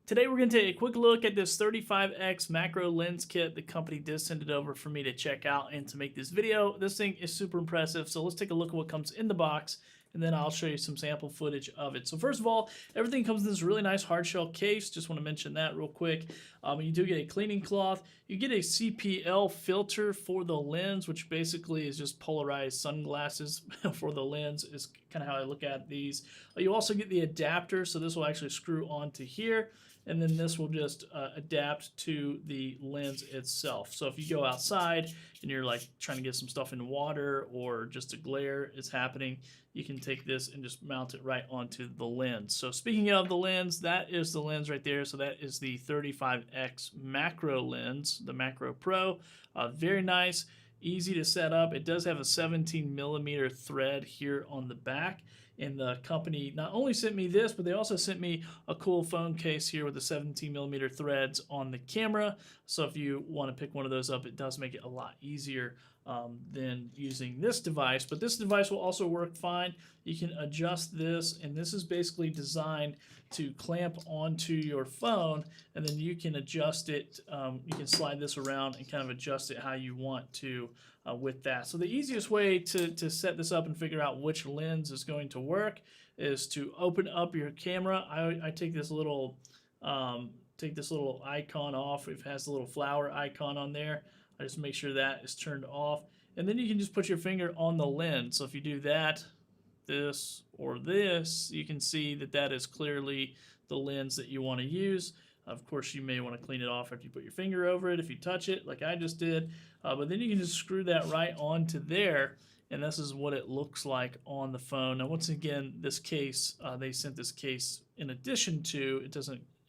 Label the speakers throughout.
Speaker 1: Today we're going to take a quick look at this 35x macro lens kit. The company did send it over for me to check out and to make this video. This thing is super impressive, so let's take a look at what comes in the box, and then I'll show you some sample footage of it. So first of all, everything comes in this really nice hard shell case. Just want to mention that real quick. You do get a cleaning cloth. You get a CPL filter for the lens, which basically is just polarized sunglasses for the lens, is kind of how I look at these. You also get the adapter, so this will actually screw onto here, and then this will just adapt to the lens itself. So if you go outside and you're like trying to get some stuff in water, or just a glare is happening, you can take this and just mount it right onto the lens. So speaking of the lens, that is the lens right there. So that is the 35x macro lens, the Macro Pro. Very nice, easy to set up. It does have a 17mm thread here on the back. And the company not only sent me this, but they also sent me a cool phone case here with the 17mm threads on the camera. So if you want to pick one of those up, it does make it a lot easier than using this device. But this device will also work fine. You can adjust this, and this is basically designed to clamp onto your phone, and then you can adjust it. You can slide this around and kind of adjust it how you want to with that. So the easiest way to set this up and figure out which lens is going to work is to open up your camera. I take this little icon off. It has the little flower icon on there. I just make sure that is turned off, and then you can just put your finger on the lens. So if you do that, this, or this, you can see that that is clearly the lens that you want to use. Of course, you may want to clean it off after you put your finger over it if you touch it like I just did, but then you can just screw that right onto there, and this is what it looks like on the phone. Now once again, this case, they sent this case in addition to,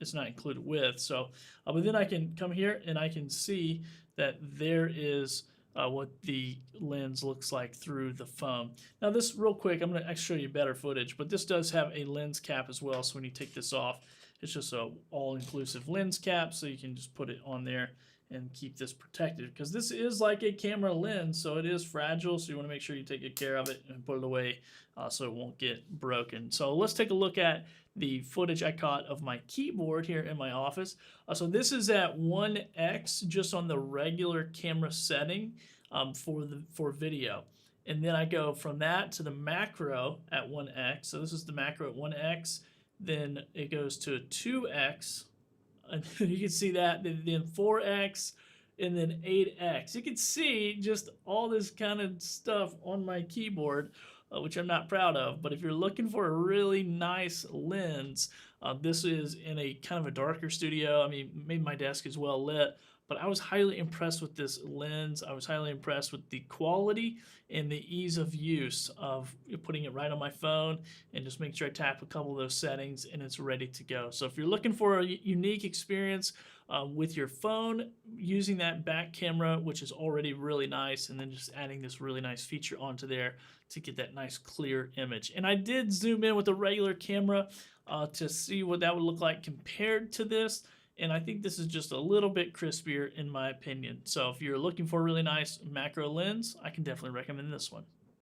Speaker 1: it's not included with, so but then I can come here and I can see that there is what the lens looks like through the phone. Now this, real quick, I'm going to show you better footage, but this does have a lens cap as well, so when you take this off, it's just a all-inclusive lens cap, so you can just put it on there and keep this protected, because this is like a camera lens, so it is fragile, so you want to make sure you take good care of it and put it away so it won't get broken. So let's take a look at the footage I caught of my keyboard here in my office. So this is at 1x, just on the regular camera setting for video. And then I go from that to the macro at 1x. So this is the macro at 1x. Then it goes to 2x. And you can see that. Then 4x. And then 8x. You can see just all this kind of stuff on my keyboard, which I'm not proud of. But if you're looking for a really nice lens, this is in a kind of a darker studio. I mean, maybe my desk is well lit, but I was highly impressed with this lens. I was highly impressed with the quality and the ease of use of putting it right on my phone and just making sure I tap a couple of those settings and it's ready to go. So if you're looking for a unique experience with your phone, using that back camera, which is already really nice, and then just adding this really nice feature onto there to get that nice clear image. And I did zoom in with a regular camera to see what that would look like compared to this. And I think this is just a little bit crispier in my opinion. So if you're looking for a really nice macro lens, I can definitely recommend this one.